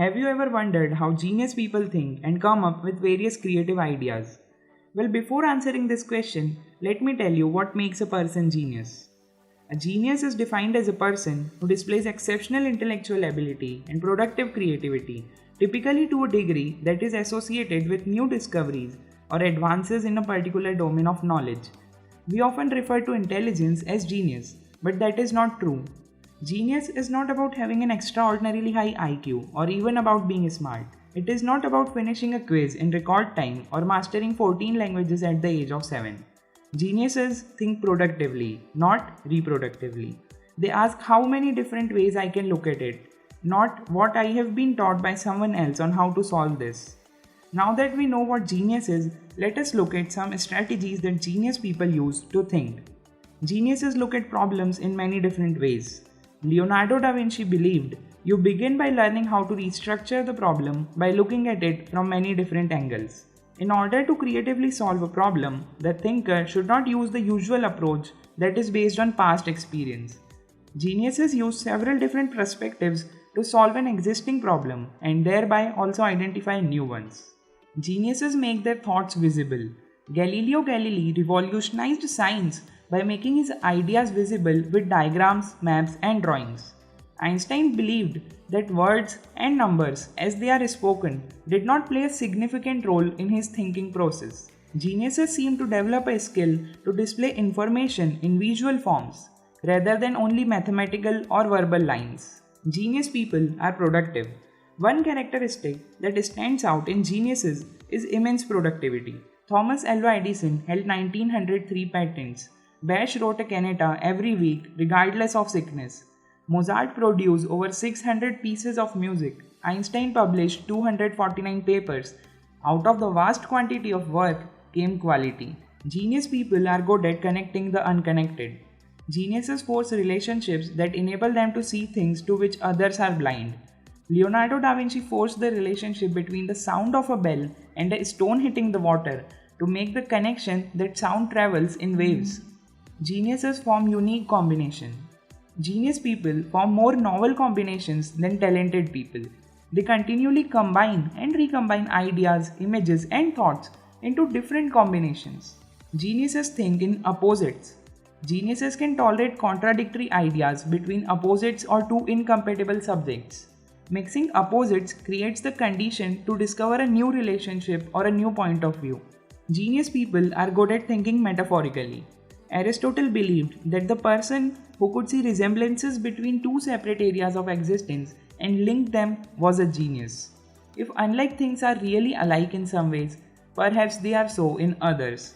Have you ever wondered how genius people think and come up with various creative ideas? Well, before answering this question, let me tell you what makes a person genius. A genius is defined as a person who displays exceptional intellectual ability and productive creativity, typically to a degree that is associated with new discoveries or advances in a particular domain of knowledge. We often refer to intelligence as genius, but that is not true. Genius is not about having an extraordinarily high IQ or even about being smart. It is not about finishing a quiz in record time or mastering 14 languages at the age of 7. Geniuses think productively, not reproductively. They ask how many different ways I can look at it, not what I have been taught by someone else on how to solve this. Now that we know what genius is, let us look at some strategies that genius people use to think. Geniuses look at problems in many different ways. Leonardo da Vinci believed you begin by learning how to restructure the problem by looking at it from many different angles. In order to creatively solve a problem, the thinker should not use the usual approach that is based on past experience. Geniuses use several different perspectives to solve an existing problem and thereby also identify new ones. Geniuses make their thoughts visible. Galileo Galilei revolutionized science by making his ideas visible with diagrams, maps, and drawings. Einstein believed that words and numbers, as they are spoken, did not play a significant role in his thinking process. Geniuses seem to develop a skill to display information in visual forms, rather than only mathematical or verbal lines. Genius people are productive. One characteristic that stands out in geniuses is immense productivity. Thomas Alva Edison held 1903 patents. Bash wrote a cantate every week, regardless of sickness. Mozart produced over 600 pieces of music. Einstein published 249 papers. Out of the vast quantity of work came quality. Genius people are good at connecting the unconnected. Geniuses force relationships that enable them to see things to which others are blind. Leonardo da Vinci forced the relationship between the sound of a bell and a stone hitting the water to make the connection that sound travels in waves. Geniuses form unique combinations. Genius people form more novel combinations than talented people. They continually combine and recombine ideas, images, and thoughts into different combinations. Geniuses think in opposites. Geniuses can tolerate contradictory ideas between opposites or two incompatible subjects. Mixing opposites creates the condition to discover a new relationship or a new point of view. Genius people are good at thinking metaphorically. Aristotle believed that the person who could see resemblances between two separate areas of existence and link them was a genius. If unlike things are really alike in some ways, perhaps they are so in others.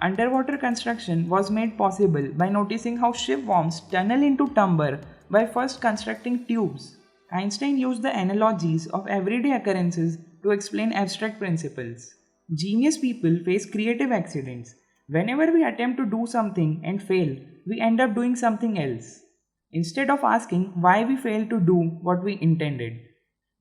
Underwater construction was made possible by noticing how shipworms tunnel into timber by first constructing tubes. Einstein used the analogies of everyday occurrences to explain abstract principles. Genius people face creative accidents. Whenever we attempt to do something and fail, we end up doing something else. Instead of asking why we failed to do what we intended,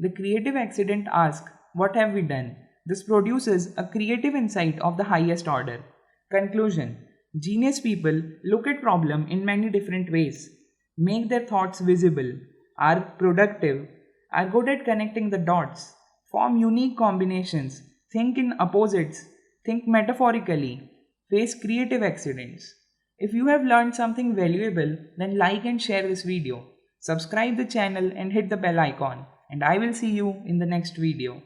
the creative accident asks, what have we done? This produces a creative insight of the highest order. Conclusion: genius people look at problem in many different ways, make their thoughts visible, are productive, are good at connecting the dots, form unique combinations, think in opposites, think metaphorically, face creative accidents. If you have learned something valuable, then like and share this video. Subscribe the channel and hit the bell icon, and I will see you in the next video.